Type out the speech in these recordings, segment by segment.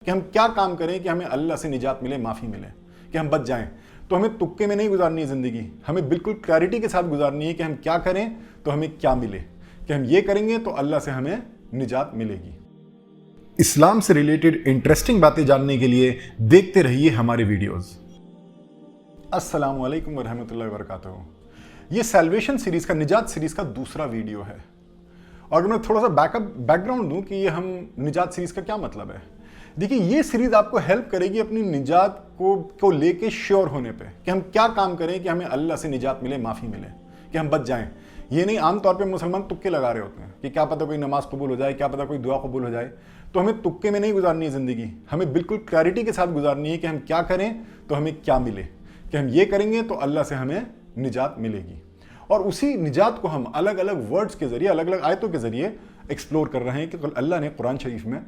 कि हम क्या काम करें कि हमें अल्लाह से निजात मिले, माफ़ी मिले, कि हम बच जाएं। तो हमें तुक्के में नहीं गुजारनी है ज़िंदगी, हमें बिल्कुल क्लैरिटी के साथ गुजारनी है कि हम क्या करें तो हमें क्या मिले, कि हम ये करेंगे तो अल्लाह से हमें निजात मिलेगी। इस्लाम से रिलेटेड इंटरेस्टिंग बातें जानने के लिए देखते रहिए हमारे वीडियोस। अस्सलामु अलैकुम वरहमतुल्लाहि वबरकातुहू। ये सैल्वेशन सीरीज़ का, निजात सीरीज़ का दूसरा वीडियो है। और अगर मैं थोड़ा सा बैकग्राउंड दूं कि ये हम निजात सीरीज़ का क्या मतलब है। देखिए, ये सीरीज़ आपको हेल्प करेगी अपनी निजात को लेके श्योर होने पे, कि हम क्या काम करें कि हमें अल्लाह से निजात मिले, माफ़ी मिले, कि हम बच जाएं। ये नहीं, आमतौर पे मुसलमान तुक्के लगा रहे होते हैं कि क्या पता कोई नमाज कबूल हो जाए, क्या पता कोई दुआ कबूल हो जाए। तो हमें तुक्के में नहीं गुजारनी है ज़िंदगी, हमें बिल्कुल क्लैरिटी के साथ गुजारनी है कि हम क्या करें तो हमें क्या मिले, कि हम ये करेंगे तो अल्लाह से हमें निजात मिलेगी। और उसी निजात को हम अलग अलग वर्ड्स के ज़रिए, अलग अलग आयतों के ज़रिए एक्सप्लोर कर रहे हैं कि अल्लाह ने कुरान शरीफ में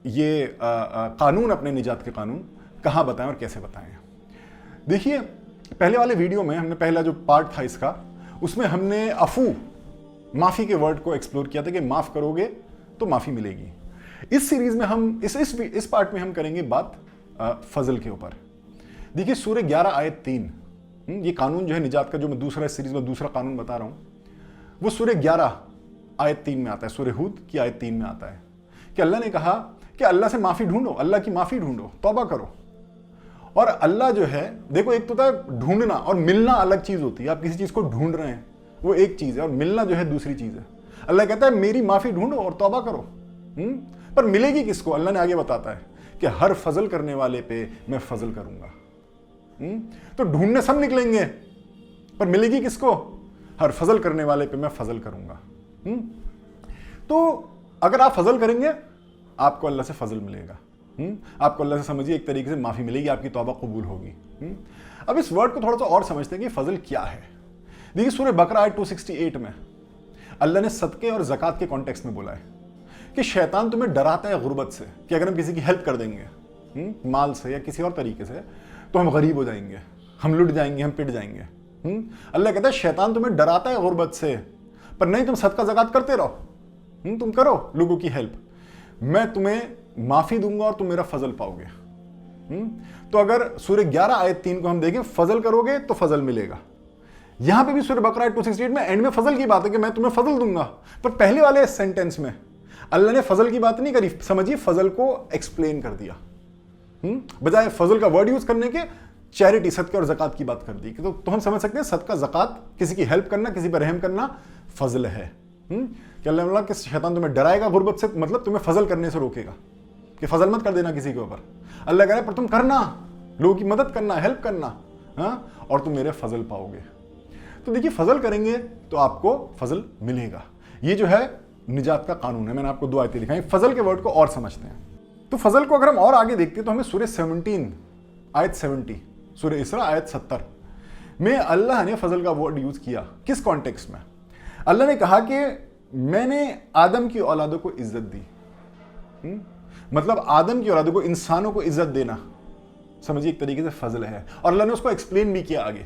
ये कानून, अपने निजात के कानून कहाँ बताएं और कैसे बताएं। देखिए, पहले वाले वीडियो में हमने, पहला जो पार्ट था इसका, उसमें हमने अफू, माफ़ी के वर्ड को एक्सप्लोर किया था कि माफ़ करोगे तो माफ़ी मिलेगी। इस सीरीज़ में हम इस पार्ट में हम करेंगे बात फजल के ऊपर। देखिए, सूरह 11 आयत 3, ये कानून जो है निजात का, जो मैं दूसरा इस सीरीज़ में दूसरा कानून बता रहा हूँ, वो सूरह 11 आयत 3 में आता है, सूरह हूद की आयत 3 में आता है कि अल्लाह ने कहा कि अल्लाह से माफ़ी ढूंढो, अल्लाह की माफ़ी ढूंढो, तौबा करो। और अल्लाह जो है, देखो, एक तो होता है ढूंढना और मिलना अलग चीज़ होती है। आप किसी चीज़ को ढूंढ रहे हैं, वो एक चीज़ है, और मिलना जो है दूसरी चीज़ है। अल्लाह कहता है मेरी माफ़ी ढूंढो और तौबा करो। पर मिलेगी किसको? अल्लाह ने आगे बताता है कि हर फजल करने वाले पे मैं फजल करूंगा। तो ढूंढने सब निकलेंगे, पर मिलेगी किसको? हर फजल करने वाले पे मैं फजल करूंगा। तो अगर आप फजल करेंगे, आपको अल्लाह से फजल मिलेगा। आपको अल्लाह से, समझिए, एक तरीके से माफ़ी मिलेगी, आपकी तौबा कबूल होगी। अब इस वर्ड को थोड़ा सा और समझते हैं कि फजल क्या है। देखिए, सूरह बकरा आयत 268 में अल्लाह ने सदके और ज़कात के कॉन्टेक्स्ट में बोला है कि शैतान तुम्हें डराता है गुर्बत से, कि अगर हम किसी की हेल्प कर देंगे माल से या किसी और तरीके से, तो हम गरीब हो जाएंगे, हम लुट जाएंगे, हम पिट जाएंगे। अल्लाह कहता है शैतान तुम्हें डराता है गुर्बत से, पर नहीं, तुम सदका ज़कात करते रहो, तुम करो लोगों की हेल्प, मैं तुम्हें माफ़ी दूंगा और तुम मेरा फजल पाओगे। तो अगर सूरह 11 आयत 3 को हम देखें, फजल करोगे तो फजल मिलेगा। यहां पे भी सूरह बकरा 268 में एंड में फजल की बात है कि मैं तुम्हें फजल दूंगा। पर पहले वाले सेंटेंस में अल्लाह ने फजल की बात नहीं करी, समझिए, फजल को एक्सप्लेन कर दिया। बजाय फजल का वर्ड यूज करने के चैरिटी, सदका और ज़कात की बात कर दी। तो हम समझ सकते हैं सदका, ज़कात, किसी की हेल्प करना, किसी पर रहम करना फजल है। कि अल्लाह के शैतान तुम्हें डराएगा गुर्बत से, मतलब तुम्हें फजल करने से रोकेगा कि फजल मत कर देना किसी के ऊपर। अल्लाह कह रहा है पर तुम करना, लोगों की मदद करना, हेल्प करना, और तुम मेरे फजल पाओगे। तो देखिए, फजल करेंगे तो आपको फजल मिलेगा। ये जो है निजात का कानून है। मैंने आपको 2 आयतें दिखाई। फजल के वर्ड को और समझते हैं। तो फजल को अगर हम और आगे देखते हैं तो हमें सूरह 17 आयत 70, सूरह इसरा आयत 70 में अल्लाह ने फजल का वर्ड यूज किया। किस कॉन्टेक्स्ट में? अल्लाह ने कहा कि मैंने आदम की औलादों को इज्जत दी। मतलब आदम की औलादों को, इंसानों को इज्जत देना, समझिए, एक तरीके से फजल है। और अल्लाह ने उसको एक्सप्लेन भी किया आगे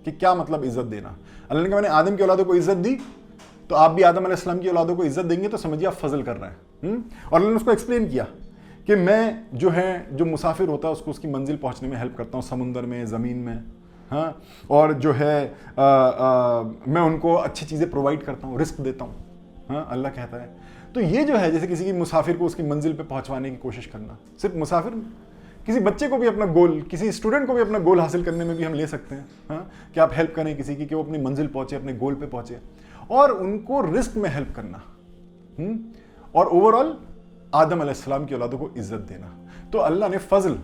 कि क्या मतलब इज्जत देना। अल्लाह ने कहा मैंने आदम की औलादों को इज्जत दी, तो आप भी आदम अलैहिस्सलाम की औलादों को इज्जत देंगे, तो समझिए आप फजल कर रहे हैं। और अल्लाह ने उसको एक्सप्लेन किया कि मैं जो मुसाफिर होता है उसको उसकी मंजिल पहुंचने में हेल्प करता हूँ, समुंदर में, ज़मीन में, हाँ, और जो है मैं उनको अच्छी चीज़ें प्रोवाइड करता हूँ, रिस्क देता हूँ। हाँ, अल्लाह कहता है। तो ये जो है, जैसे किसी की मुसाफिर को उसकी मंजिल पे पहुंचवाने की कोशिश करना, सिर्फ मुसाफिर, किसी बच्चे को भी अपना गोल, किसी स्टूडेंट को भी अपना गोल हासिल करने में भी हम ले सकते हैं। हाँ, कि आप हेल्प करें किसी की कि वो अपनी मंजिल पहुंचे, अपने गोल पे पहुंचे, और उनको रिस्क में हेल्प करना, और ओवरऑल आदम अलैहिस्सलाम की औलादों को इज्जत देना। तो अल्लाह ने फजल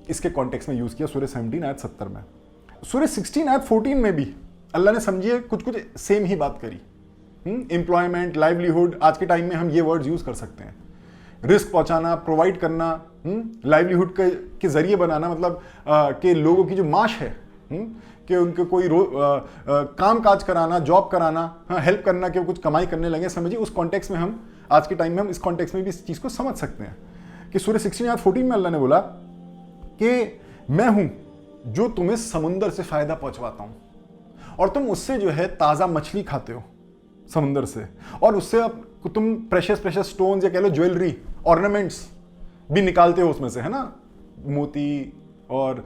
इसके कॉन्टेक्स्ट में यूज किया सूरह 17 आयत 70 में। सूरह 16 आयत 14 में भी अल्लाह ने, समझिए, कुछ सेम ही बात करी। एम्प्लॉयमेंट, लाइवलीहुड, आज के टाइम में हम ये वर्ड्स यूज कर सकते हैं। रिस्क पहुंचाना, प्रोवाइड करना, लाइवलीहुड के जरिए बनाना, मतलब कि लोगों की जो माश है, कि उनको कोई काम काज कराना, जॉब कराना, हेल्प करना कि वो कुछ कमाई करने लगे। समझिए, उस कॉन्टेक्स्ट में हम, आज के टाइम में हम इस कॉन्टेक्स्ट में भी इस चीज़ को समझ सकते हैं कि सूरह 16 आयत 14 में अल्लाह ने बोला कि मैं हूं जो तुम्हें समुंदर से फ़ायदा पहुंचवाता हूं, और तुम उससे जो है ताज़ा मछली खाते हो समुंदर से, और उससे तुम प्रेशियस स्टोन्स या कह लो ज्वेलरी, ऑर्नामेंट्स भी निकालते हो उसमें से, है ना, मोती और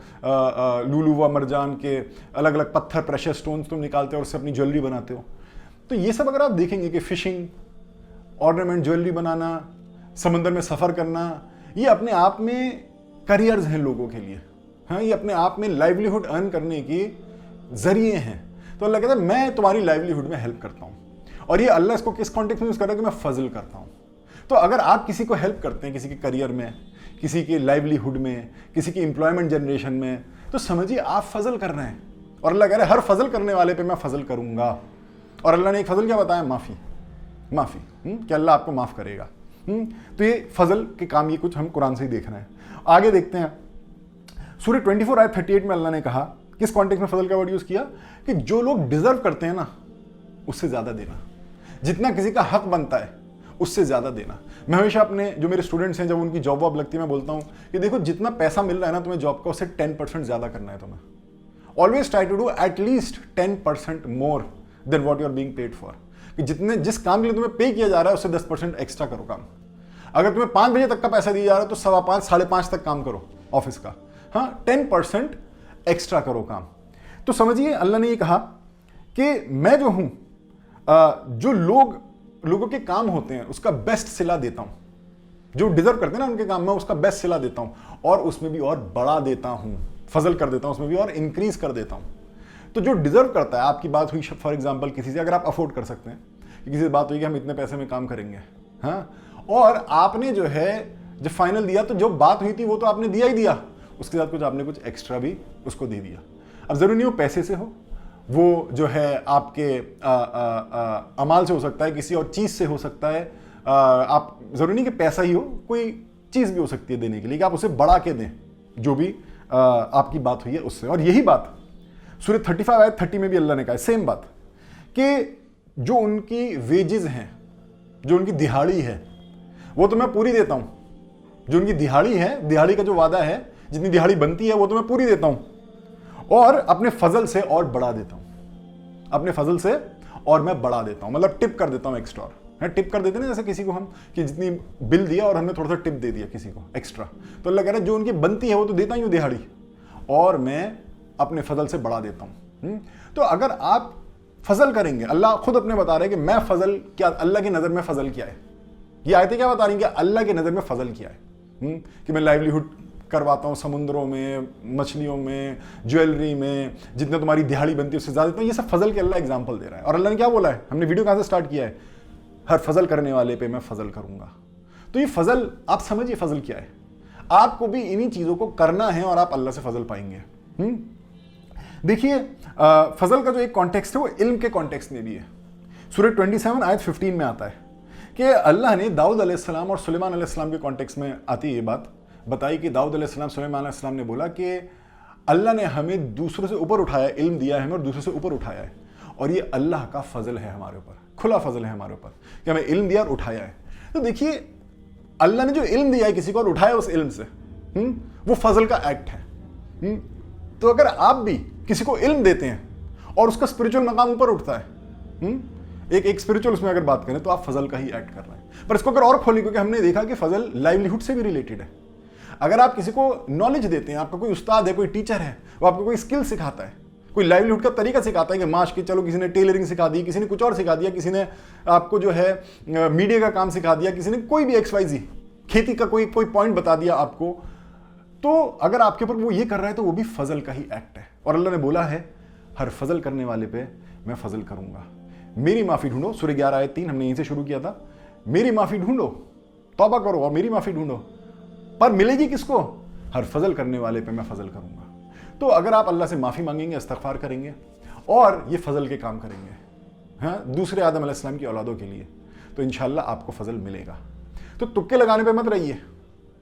लूलू व मरजान के अलग अलग पत्थर, प्रेशर स्टोन्स तुम निकालते हो और उससे अपनी ज्वेलरी बनाते हो। तो ये सब अगर आप देखेंगे कि फिशिंग, ऑर्नामेंट, ज्वेलरी बनाना, समंदर में सफ़र करना, ये अपने आप में करियर्स हैं लोगों के लिए, हाँ, ये अपने आप में लाइवलीहुड अर्न करने के जरिए हैं। तो अल्लाह कहता है मैं तुम्हारी लाइवलीहुड में हेल्प करता हूँ। और ये अल्लाह इसको किस कॉन्टेक्स्ट में यूज़ कर रहा है कि मैं फजल करता हूँ। तो अगर आप किसी को हेल्प करते हैं, किसी के करियर में, किसी के लाइवलीहुड में, किसी की एम्प्लॉयमेंट जनरेशन में, तो समझिए आप फजल कर रहे हैं। और अल्लाह कह रहे हैं हर फजल करने वाले पे मैं फजल करूँगा। और अल्लाह ने एक फजल क्या बताया? माफ़ी, माफ़ी, कि अल्लाह आपको माफ़ करेगा। तो ये फजल के काम, ये कुछ हम कुरान से ही देख रहे हैं। आगे देखते हैं, सूरह 24 आयत 38 में अल्लाह ने कहा, किस कॉन्टेक्स्ट में फजल का वर्ड यूज़ किया? कि जो लोग डिजर्व करते हैं ना, उससे ज़्यादा देना, जितना किसी का हक बनता है उससे ज़्यादा देना। मैं हमेशा अपने जो मेरे स्टूडेंट्स हैं, जब उनकी जॉब वॉब लगती है, मैं बोलता हूँ कि देखो जितना पैसा मिल रहा है ना तुम्हें जॉब का, उससे 10% ज़्यादा करना है तुम्हें। Always try to do at least 10% more than what you are being paid for. कि जिस काम के लिए तुम्हें पे किया जा रहा है उससे 10% एक्स्ट्रा करो काम। अगर तुम्हें 5 बजे तक का पैसा दिया जा रहा है तो 5:15, 5:30 तक काम करो ऑफिस का, हाँ, 10% एक्स्ट्रा करो काम। तो समझिए अल्लाह ने ये कहा कि मैं जो हूं, जो लोगों के काम होते हैं उसका बेस्ट सिला देता हूं। जो डिजर्व करते हैं ना उनके काम में, उसका बेस्ट सिला देता हूं, और उसमें भी और बढ़ा देता हूं, फजल कर देता हूं, उसमें भी और इंक्रीज कर देता हूं। तो जो डिजर्व करता है, आपकी बात हुई फॉर एग्जांपल किसी से, अगर आप अफोर्ड कर सकते हैं कि किसी से बात हुई कि हम इतने पैसे में काम करेंगे, हाँ, और आपने जो है जब फाइनल दिया तो जो बात हुई थी वो तो आपने दिया ही दिया, उसके साथ कुछ आपने कुछ एक्स्ट्रा भी उसको दे दिया। अब जरूरी नहीं हो पैसे से हो, वो जो है आपके अमाल से हो सकता है, किसी और चीज़ से हो सकता है। आप जरूरी नहीं कि पैसा ही हो, कोई चीज़ भी हो सकती है देने के लिए, कि आप उसे बढ़ा के दें जो भी आपकी बात हुई है उससे। और यही बात सूरह 35 आयत 30 में भी अल्लाह ने कहा सेम बात, कि जो उनकी वेजेस हैं, जो उनकी दिहाड़ी है, वो तो मैं पूरी देता हूँ। जो उनकी दिहाड़ी है, दिहाड़ी का जो वादा है, जितनी दिहाड़ी बनती है वो तो मैं पूरी देता हूँ, और अपने फजल से और बढ़ा देता हूँ, अपने फजल से और मैं बढ़ा देता हूँ, मतलब टिप कर देता हूँ एक्स्ट्रा। है, टिप कर देते ना जैसे किसी को हम, कि जितनी बिल दिया और हमने थोड़ा सा टिप दे दिया किसी को एक्स्ट्रा, तो अल्लाह कह रहा है जो उनकी बनती है वो तो देता ही हूँ दिहाड़ी, और मैं अपने फजल से बढ़ा देता हूँ। तो अगर आप फजल करेंगे, अल्लाह खुद अपने बता रहे हैं कि मैं फजल, क्या अल्लाह की नज़र में फजल क्या है, ये आयतें क्या बता रही हैं कि अल्लाह की नज़र में फजल क्या है, कि मैं लाइवलीहुड करवाता हूँ, समुद्रों में, मछलियों में, ज्वेलरी में, जितने तुम्हारी दिहाड़ी बनती है उससे ज़्यादा देता हूँ। ये सब फजल के अल्लाह एग्जाम्पल दे रहा है। और अल्लाह ने क्या बोला है, हमने वीडियो कहाँ से स्टार्ट किया है, हर फजल करने वाले पे मैं फजल करूँगा। तो ये फजल, आप समझिए फजल क्या है। आपको भी इन्हीं चीज़ों को करना है और आप अल्लाह से फजल पाएंगे। देखिए फजल का जो एक कॉन्टेक्स्ट है वो इल्म के कॉन्टेक्स्ट में भी है। सूरह 27 आयत 15 में आता है कि अल्लाह ने दाऊद अलैहिस्सलाम और सुलेमान अलैहिस्सलाम के कॉन्टेक्स्ट में आती है ये बात बताई कि दाऊद अलैहिस्सलाम, सुलेमान अलैहिस्सलाम ने बोला कि अल्लाह ने हमें दूसरों से ऊपर उठाया, इल्म दिया है हमें और दूसरों से ऊपर उठाया है, और ये अल्लाह का फजल है हमारे ऊपर, खुला फजल है हमारे ऊपर कि हमें इल्म दिया और उठाया है। तो देखिए अल्लाह ने जो इल्म दिया है किसी को और उठाया उस इल्म से, वो फजल का एक्ट है। तो अगर आप भी किसी को इल्म देते हैं और उसका स्पिरिचुअल मकाम ऊपर उठता है, एक स्पिरिचुअल उसमें अगर बात करें तो आप फजल का ही एक्ट कर रहे हैं। पर इसको अगर और खोलें, क्योंकि हमने देखा कि फजल लाइवलीहुड से भी रिलेटेड है। अगर आप किसी को नॉलेज देते हैं, आपका कोई उस्ताद है, कोई टीचर है, वो आपको कोई स्किल सिखाता है, कोई लाइवलीहुड का तरीका सिखाता है कि माश की, चलो किसी ने टेलरिंग सिखा दी, किसी ने कुछ और सिखा दिया, किसी ने आपको जो है मीडिया का काम सिखा दिया, किसी ने कोई भी XYZ खेती का कोई पॉइंट बता दिया आपको, तो अगर आपके ऊपर वो ये कर रहा है तो वो भी फजल का ही एक्ट है। और अल्लाह ने बोला है हर फजल करने वाले पे मैं फजल करूंगा। मेरी माफ़ी ढूंढो, सूरह 11 आयत 3 हमने यहीं से शुरू किया था, मेरी माफ़ी ढूंढो, तौबा करो और मेरी माफ़ी ढूंढो, पर मिलेगी किसको? हर फजल करने वाले पे मैं फजल करूंगा। तो अगर आप अल्लाह से माफ़ी मांगेंगे, इस्तग़फ़ार करेंगे और ये फजल के काम करेंगे, हाँ, दूसरे आदम अलैहिस्सलाम की औलादों के लिए, तो इंशाअल्लाह आपको फजल मिलेगा। तो तुक्के लगाने पे मत रहिए।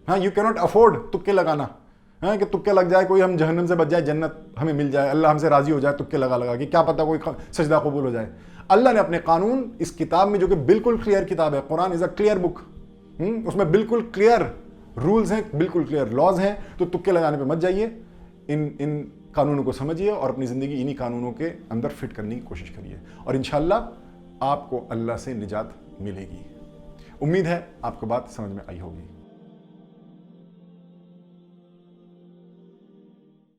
हाँ, यू कैन नॉट अफोर्ड तुक्के लगाना, हाँ, कि तुक्के लग जाए, कोई हम जहन्नम से बच जाए, जन्नत हमें मिल जाए, अल्लाह हमसे राजी हो जाए तुक्के लगा लगा कि क्या पता कोई सजदा कबूल हो जाए। अल्लाह ने अपने कानून इस किताब में, जो कि बिल्कुल क्लियर किताब है, Quran is a clear book, उसमें बिल्कुल क्लियर रूल्स हैं, बिल्कुल क्लियर लॉज हैं। तो तुक्के लगाने पर मत जाइए, इन कानूनों को समझिए और अपनी ज़िंदगी इन्हीं कानूनों के अंदर फिट करने की कोशिश करिए, और इंशाअल्लाह आपको अल्लाह से निजात मिलेगी। उम्मीद है आपको बात समझ में आई होगी।